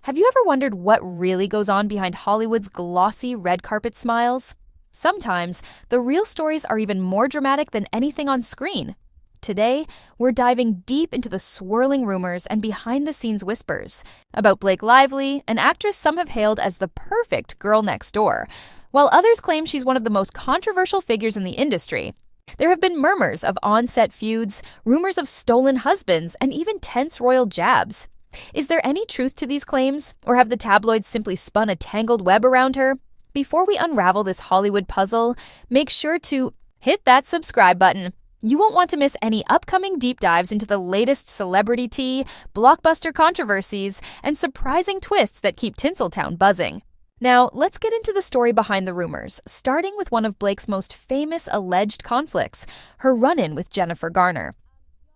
Have you ever wondered what really goes on behind Hollywood's glossy red carpet smiles? Sometimes, the real stories are even more dramatic than anything on screen. Today, we're diving deep into the swirling rumors and behind-the-scenes whispers about Blake Lively, an actress some have hailed as the perfect girl next door, while others claim she's one of the most controversial figures in the industry. There have been murmurs of on-set feuds, rumors of stolen husbands, and even tense royal jabs. Is there any truth to these claims, or have the tabloids simply spun a tangled web around her? Before we unravel this Hollywood puzzle, make sure to hit that subscribe button. You won't want to miss any upcoming deep dives into the latest celebrity tea, blockbuster controversies, and surprising twists that keep Tinseltown buzzing. Now, let's get into the story behind the rumors, starting with one of Blake's most famous alleged conflicts, her run-in with Jennifer Garner.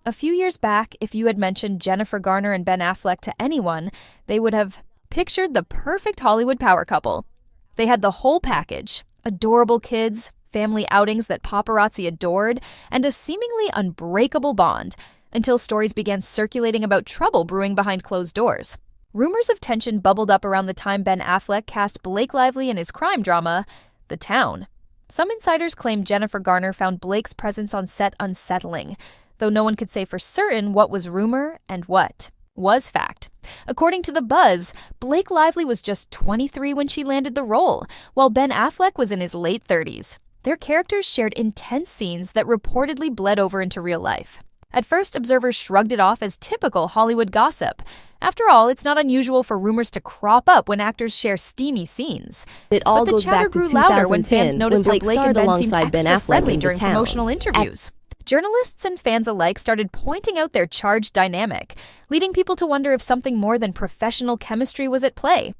A few years back, if you had mentioned Jennifer Garner and Ben Affleck to anyone, they would have pictured the perfect Hollywood power couple. They had the whole package: adorable kids, family outings that paparazzi adored, and a seemingly unbreakable bond, until stories began circulating about trouble brewing behind closed doors. Rumors of tension bubbled up around the time Ben Affleck cast Blake Lively in his crime drama, The Town. Some insiders claimed Jennifer Garner found Blake's presence on set unsettling, though no one could say for certain what was rumor and what was fact. According to The Buzz, Blake Lively was just 23 when she landed the role, while Ben Affleck was in his late 30s. Their characters shared intense scenes that reportedly bled over into real life. At first, observers shrugged it off as typical Hollywood gossip. After all, it's not unusual for rumors to crop up when actors share steamy scenes. It all goes back to 2010 when Blake starred alongside Ben Affleck in The during Town. promotional interviews. Journalists and fans alike started pointing out their charged dynamic, leading people to wonder if something more than professional chemistry was at play.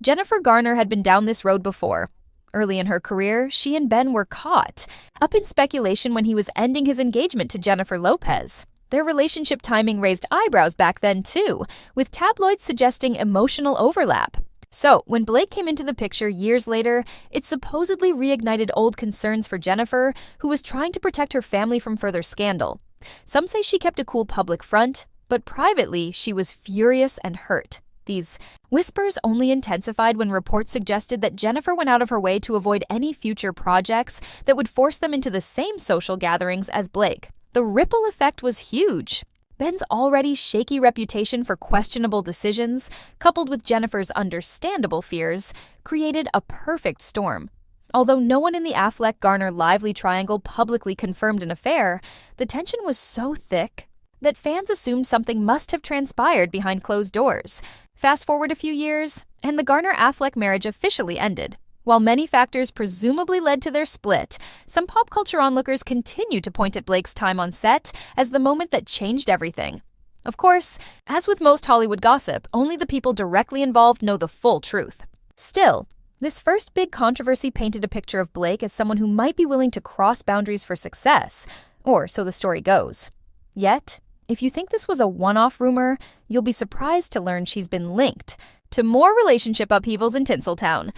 Jennifer Garner had been down this road before. Early in her career, she and Ben were caught up in speculation when he was ending his engagement to Jennifer Lopez. Their relationship timing raised eyebrows back then too, with tabloids suggesting emotional overlap. So, when Blake came into the picture years later, it supposedly reignited old concerns for Jennifer, who was trying to protect her family from further scandal. Some say she kept a cool public front, but privately, she was furious and hurt. These whispers only intensified when reports suggested that Jennifer went out of her way to avoid any future projects that would force them into the same social gatherings as Blake. The ripple effect was huge. Ben's already shaky reputation for questionable decisions, coupled with Jennifer's understandable fears, created a perfect storm. Although no one in the Affleck-Garner-Lively triangle publicly confirmed an affair, the tension was so thick that fans assumed something must have transpired behind closed doors. Fast forward a few years, and the Garner-Affleck marriage officially ended. While many factors presumably led to their split, some pop culture onlookers continue to point at Blake's time on set as the moment that changed everything. Of course, as with most Hollywood gossip, only the people directly involved know the full truth. Still, this first big controversy painted a picture of Blake as someone who might be willing to cross boundaries for success, or so the story goes. Yet, if you think this was a one-off rumor, you'll be surprised to learn she's been linked to more relationship upheavals in Tinseltown.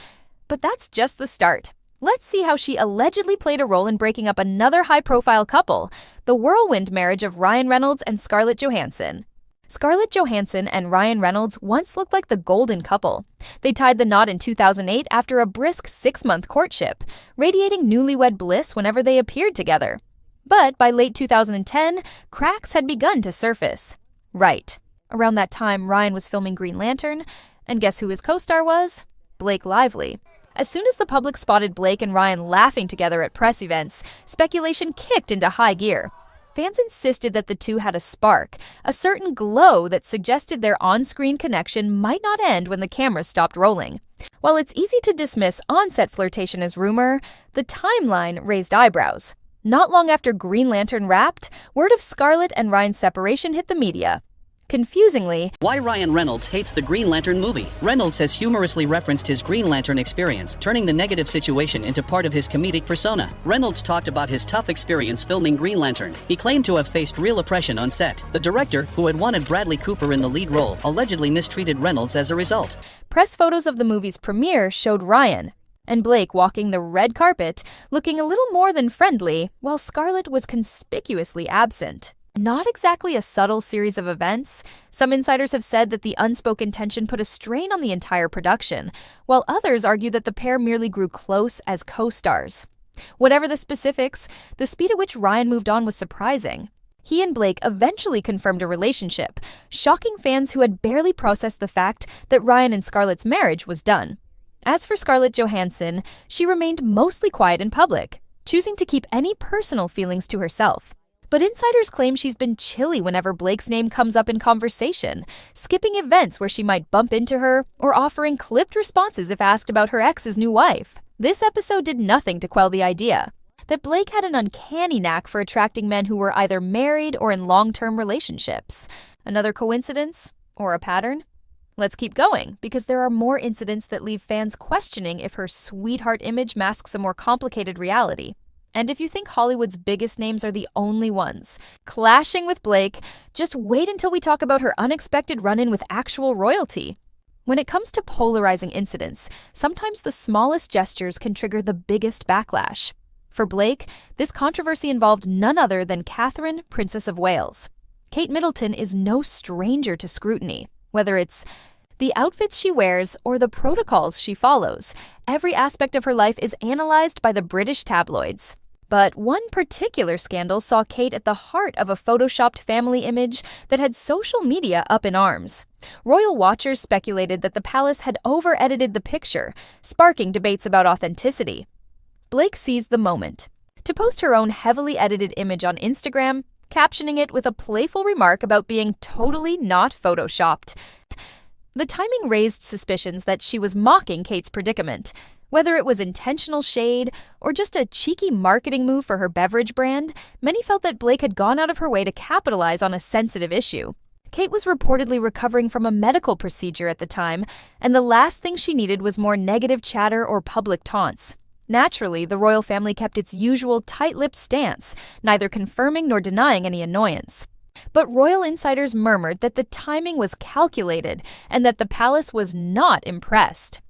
But that's just the start. Let's see how she allegedly played a role in breaking up another high-profile couple, the whirlwind marriage of Ryan Reynolds and Scarlett Johansson. Scarlett Johansson and Ryan Reynolds once looked like the golden couple. They tied the knot in 2008 after a brisk 6-month courtship, radiating newlywed bliss whenever they appeared together. But by late 2010, cracks had begun to surface. Right. Around that time, Ryan was filming Green Lantern, and guess who his co-star was? Blake Lively. As soon as the public spotted Blake and Ryan laughing together at press events, speculation kicked into high gear. Fans insisted that the two had a spark, a certain glow that suggested their on-screen connection might not end when the cameras stopped rolling. While it's easy to dismiss on-set flirtation as rumor, the timeline raised eyebrows. Not long after Green Lantern wrapped, word of Scarlett and Ryan's separation hit the media. Confusingly, why Ryan Reynolds hates the Green Lantern movie. Reynolds has humorously referenced his Green Lantern experience, turning the negative situation into part of his comedic persona. Reynolds talked about his tough experience filming Green Lantern. He claimed to have faced real oppression on set. The director, who had wanted Bradley Cooper in the lead role, allegedly mistreated Reynolds as a result. Press photos of the movie's premiere showed Ryan and Blake walking the red carpet, looking a little more than friendly, while Scarlett was conspicuously absent. not exactly a subtle series of events. Some insiders have said that the unspoken tension put a strain on the entire production, while others argue that the pair merely grew close as co-stars. Whatever the specifics, the speed at which Ryan moved on was surprising. He and Blake eventually confirmed a relationship, shocking fans who had barely processed the fact that Ryan and Scarlett's marriage was done. As for Scarlett Johansson, she remained mostly quiet in public, choosing to keep any personal feelings to herself. But insiders claim she's been chilly whenever Blake's name comes up in conversation, skipping events where she might bump into her or offering clipped responses if asked about her ex's new wife. This episode did nothing to quell the idea that Blake had an uncanny knack for attracting men who were either married or in long-term relationships. Another coincidence? Or a pattern? Let's keep going, because there are more incidents that leave fans questioning if her sweetheart image masks a more complicated reality. And if you think Hollywood's biggest names are the only ones clashing with Blake, just wait until we talk about her unexpected run-in with actual royalty. When it comes to polarizing incidents, sometimes the smallest gestures can trigger the biggest backlash. For Blake, this controversy involved none other than Catherine, Princess of Wales. Kate Middleton is no stranger to scrutiny, whether it's the outfits she wears or the protocols she follows. Every aspect of her life is analyzed by the British tabloids. But one particular scandal saw Kate at the heart of a photoshopped family image that had social media up in arms. Royal watchers speculated that the palace had over-edited the picture, sparking debates about authenticity. Blake seized the moment to post her own heavily edited image on Instagram, captioning it with a playful remark about being totally not photoshopped. The timing raised suspicions that she was mocking Kate's predicament. Whether it was intentional shade or just a cheeky marketing move for her beverage brand, many felt that Blake had gone out of her way to capitalize on a sensitive issue. Kate was reportedly recovering from a medical procedure at the time, and the last thing she needed was more negative chatter or public taunts. Naturally, the royal family kept its usual tight-lipped stance, neither confirming nor denying any annoyance. But royal insiders murmured that the timing was calculated and that the palace was not impressed.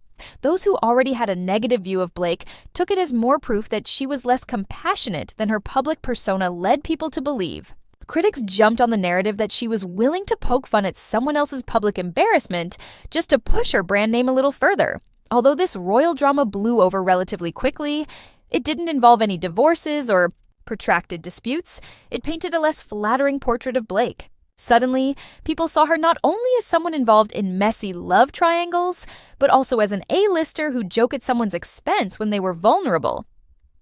Those who already had a negative view of Blake took it as more proof that she was less compassionate than her public persona led people to believe. Critics jumped on the narrative that she was willing to poke fun at someone else's public embarrassment just to push her brand name a little further. Although this royal drama blew over relatively quickly, it didn't involve any divorces or protracted disputes. It painted a less flattering portrait of Blake. Suddenly, people saw her not only as someone involved in messy love triangles, but also as an A-lister who'd joke at someone's expense when they were vulnerable.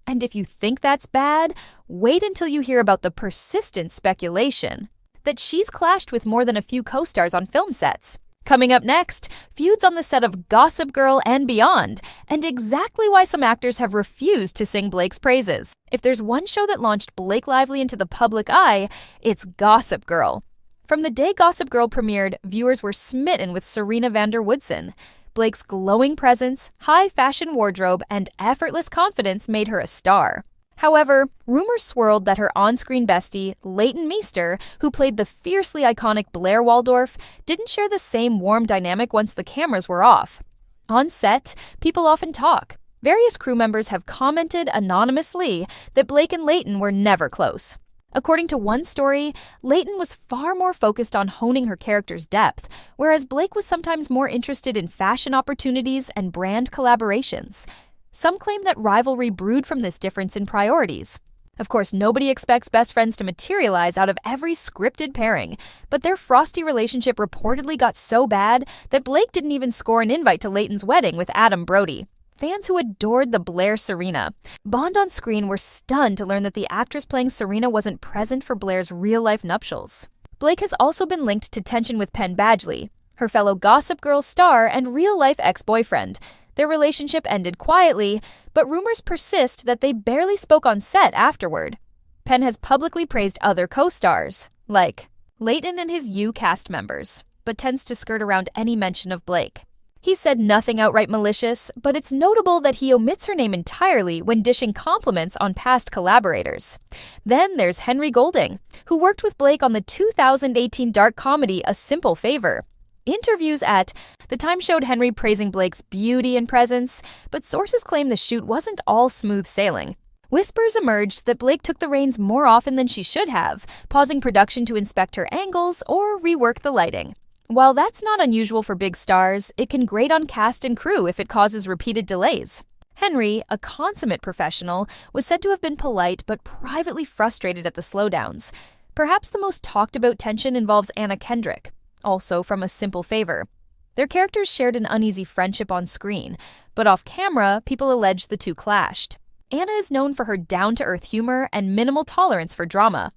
And if you think that's bad, wait until you hear about the persistent speculation that she's clashed with more than a few co-stars on film sets. Coming up next, feuds on the set of Gossip Girl and beyond, and exactly why some actors have refused to sing Blake's praises. If there's one show that launched Blake Lively into the public eye, it's Gossip Girl. From the day Gossip Girl premiered, viewers were smitten with Serena van der Woodsen. Blake's glowing presence, high-fashion wardrobe, and effortless confidence made her a star. However, rumors swirled that her on-screen bestie, Leighton Meester, who played the fiercely iconic Blair Waldorf, didn't share the same warm dynamic once the cameras were off. On set, people often talk. Various crew members have commented anonymously that Blake and Leighton were never close. According to one story, Leighton was far more focused on honing her character's depth, whereas Blake was sometimes more interested in fashion opportunities and brand collaborations. Some claim that rivalry brewed from this difference in priorities. Of course, nobody expects best friends to materialize out of every scripted pairing, but their frosty relationship reportedly got so bad that Blake didn't even score an invite to Leighton's wedding with Adam Brody. Fans who adored the Blair Serena Bond on screen were stunned to learn that the actress playing Serena wasn't present for Blair's real-life nuptials. Blake has also been linked to tension with Penn Badgley, her fellow Gossip Girl star and real-life ex-boyfriend. Their relationship ended quietly, but rumors persist that they barely spoke on set afterward. Penn has publicly praised other co-stars, like Leighton and his You cast members, but tends to skirt around any mention of Blake. He said nothing outright malicious, but it's notable that he omits her name entirely when dishing compliments on past collaborators. Then there's Henry Golding, who worked with Blake on the 2018 dark comedy A Simple Favor. Interviews at the time showed Henry praising Blake's beauty and presence, but sources claim the shoot wasn't all smooth sailing. Whispers emerged that Blake took the reins more often than she should have, pausing production to inspect her angles or rework the lighting. While that's not unusual for big stars, it can grate on cast and crew if it causes repeated delays. Henry, a consummate professional, was said to have been polite but privately frustrated at the slowdowns. Perhaps the most talked-about tension involves Anna Kendrick, also from A Simple Favor. Their characters shared an uneasy friendship on screen, but off-camera, people allege the two clashed. Anna is known for her down-to-earth humor and minimal tolerance for drama.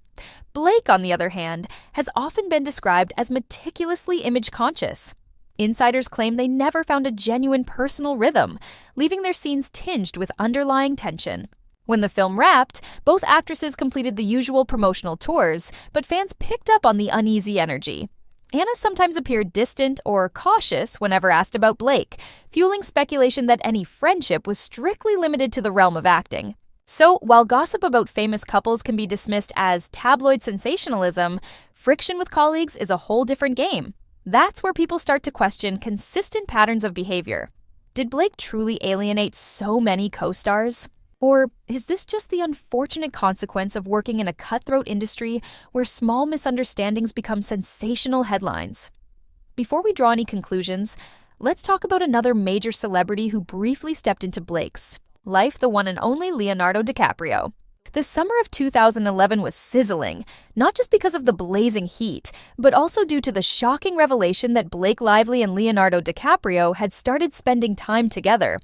Blake, on the other hand, has often been described as meticulously image-conscious. Insiders claim they never found a genuine personal rhythm, leaving their scenes tinged with underlying tension. When the film wrapped, both actresses completed the usual promotional tours, but fans picked up on the uneasy energy. Anna sometimes appeared distant or cautious whenever asked about Blake, fueling speculation that any friendship was strictly limited to the realm of acting. So, while gossip about famous couples can be dismissed as tabloid sensationalism, friction with colleagues is a whole different game. That's where people start to question consistent patterns of behavior. Did Blake truly alienate so many co-stars? Or is this just the unfortunate consequence of working in a cutthroat industry where small misunderstandings become sensational headlines? Before we draw any conclusions, let's talk about another major celebrity who briefly stepped into Blake's life, the one and only Leonardo DiCaprio. The summer of 2011 was sizzling, not just because of the blazing heat, but also due to the shocking revelation that Blake Lively and Leonardo DiCaprio had started spending time together.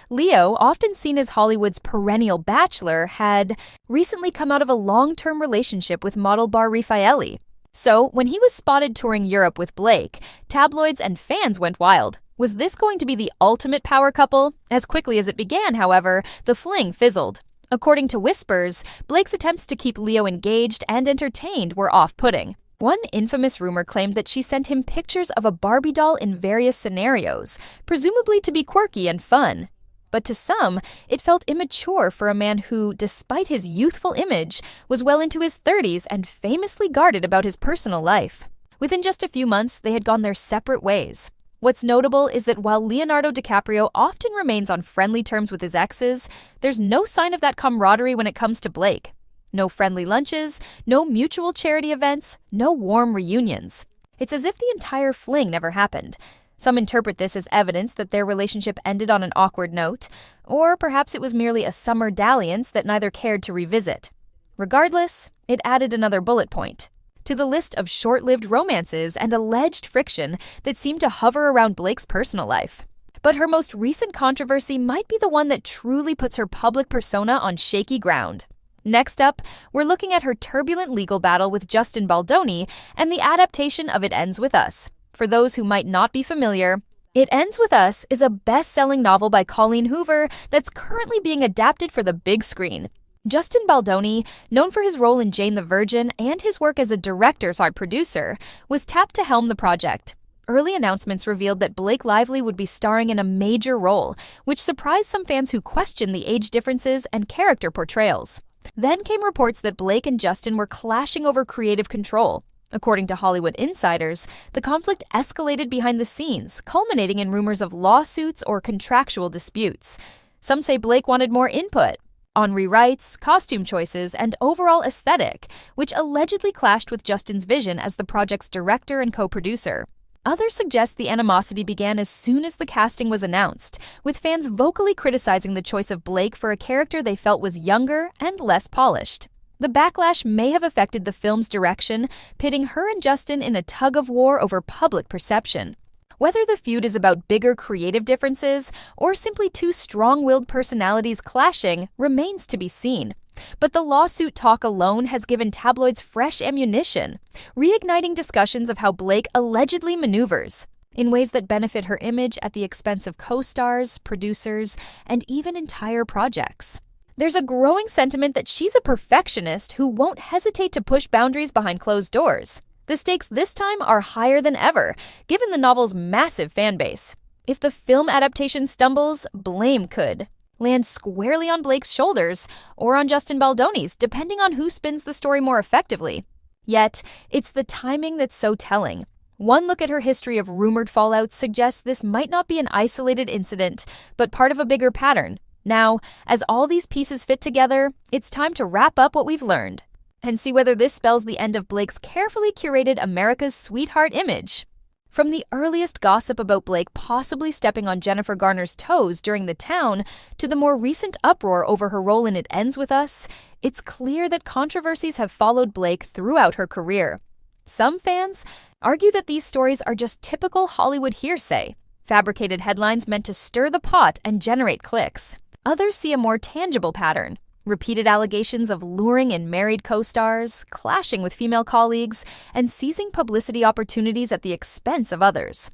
Leo, often seen as Hollywood's perennial bachelor, had recently come out of a long-term relationship with model Bar Refaeli. So, when he was spotted touring Europe with Blake, tabloids and fans went wild. Was this going to be the ultimate power couple? As quickly as it began, however, the fling fizzled. According to Whispers, Blake's attempts to keep Leo engaged and entertained were off-putting. One infamous rumor claimed that she sent him pictures of a Barbie doll in various scenarios, presumably to be quirky and fun. But to some, it felt immature for a man who, despite his youthful image, was well into his 30s and famously guarded about his personal life. Within just a few months, they had gone their separate ways. What's notable is that while Leonardo DiCaprio often remains on friendly terms with his exes, there's no sign of that camaraderie when it comes to Blake. No friendly lunches, no mutual charity events, no warm reunions. It's as if the entire fling never happened. Some interpret this as evidence that their relationship ended on an awkward note, or perhaps it was merely a summer dalliance that neither cared to revisit. Regardless, it added another bullet point to the list of short-lived romances and alleged friction that seemed to hover around Blake's personal life. But her most recent controversy might be the one that truly puts her public persona on shaky ground. Next up, we're looking at her turbulent legal battle with Justin Baldoni and the adaptation of It Ends With Us. For those who might not be familiar, It Ends With Us is a best-selling novel by Colleen Hoover that's currently being adapted for the big screen. Justin Baldoni, known for his role in Jane the Virgin and his work as a director/producer, was tapped to helm the project. Early announcements revealed that Blake Lively would be starring in a major role, which surprised some fans who questioned the age differences and character portrayals. Then came reports that Blake and Justin were clashing over creative control. According to Hollywood insiders, the conflict escalated behind the scenes, culminating in rumors of lawsuits or contractual disputes. Some say Blake wanted more input on rewrites, costume choices, and overall aesthetic, which allegedly clashed with Justin's vision as the project's director and co-producer. Others suggest the animosity began as soon as the casting was announced, with fans vocally criticizing the choice of Blake for a character they felt was younger and less polished. The backlash may have affected the film's direction, pitting her and Justin in a tug-of-war over public perception. Whether the feud is about bigger creative differences or simply two strong-willed personalities clashing remains to be seen. But the lawsuit talk alone has given tabloids fresh ammunition, reigniting discussions of how Blake allegedly maneuvers in ways that benefit her image at the expense of co-stars, producers, and even entire projects. There's a growing sentiment that she's a perfectionist who won't hesitate to push boundaries behind closed doors. The stakes this time are higher than ever, given the novel's massive fan base. If the film adaptation stumbles, blame could land squarely on Blake's shoulders or on Justin Baldoni's, depending on who spins the story more effectively. Yet, it's the timing that's so telling. One look at her history of rumored fallout suggests this might not be an isolated incident, but part of a bigger pattern. Now, as all these pieces fit together, it's time to wrap up what we've learned and see whether this spells the end of Blake's carefully curated America's sweetheart image. From the earliest gossip about Blake possibly stepping on Jennifer Garner's toes during The Town to the more recent uproar over her role in It Ends With Us, it's clear that controversies have followed Blake throughout her career. Some fans argue that these stories are just typical Hollywood hearsay, fabricated headlines meant to stir the pot and generate clicks. Others see a more tangible pattern: repeated allegations of luring in married co-stars, clashing with female colleagues, and seizing publicity opportunities at the expense of others.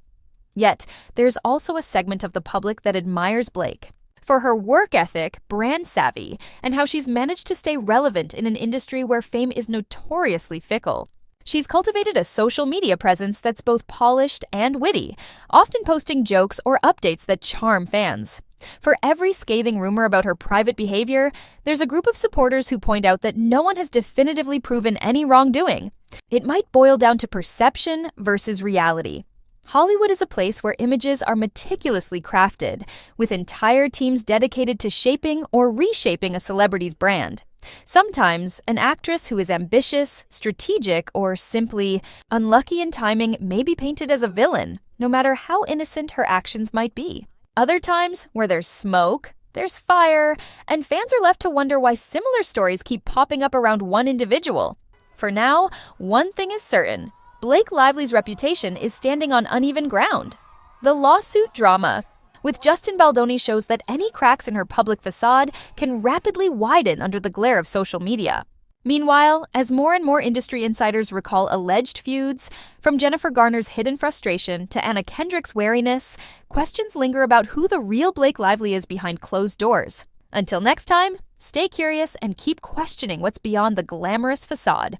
Yet, there's also a segment of the public that admires Blake for her work ethic, brand savvy, and how she's managed to stay relevant in an industry where fame is notoriously fickle. She's cultivated a social media presence that's both polished and witty, often posting jokes or updates that charm fans. For every scathing rumor about her private behavior, there's a group of supporters who point out that no one has definitively proven any wrongdoing. It might boil down to perception versus reality. Hollywood is a place where images are meticulously crafted, with entire teams dedicated to shaping or reshaping a celebrity's brand. Sometimes, an actress who is ambitious, strategic, or simply unlucky in timing may be painted as a villain, no matter how innocent her actions might be. Other times, where there's smoke, there's fire, and fans are left to wonder why similar stories keep popping up around one individual. For now, one thing is certain: Blake Lively's reputation is standing on uneven ground. The lawsuit drama with Justin Baldoni shows that any cracks in her public facade can rapidly widen under the glare of social media. Meanwhile, as more and more industry insiders recall alleged feuds, from Jennifer Garner's hidden frustration to Anna Kendrick's wariness, questions linger about who the real Blake Lively is behind closed doors. Until next time, stay curious and keep questioning what's beyond the glamorous facade.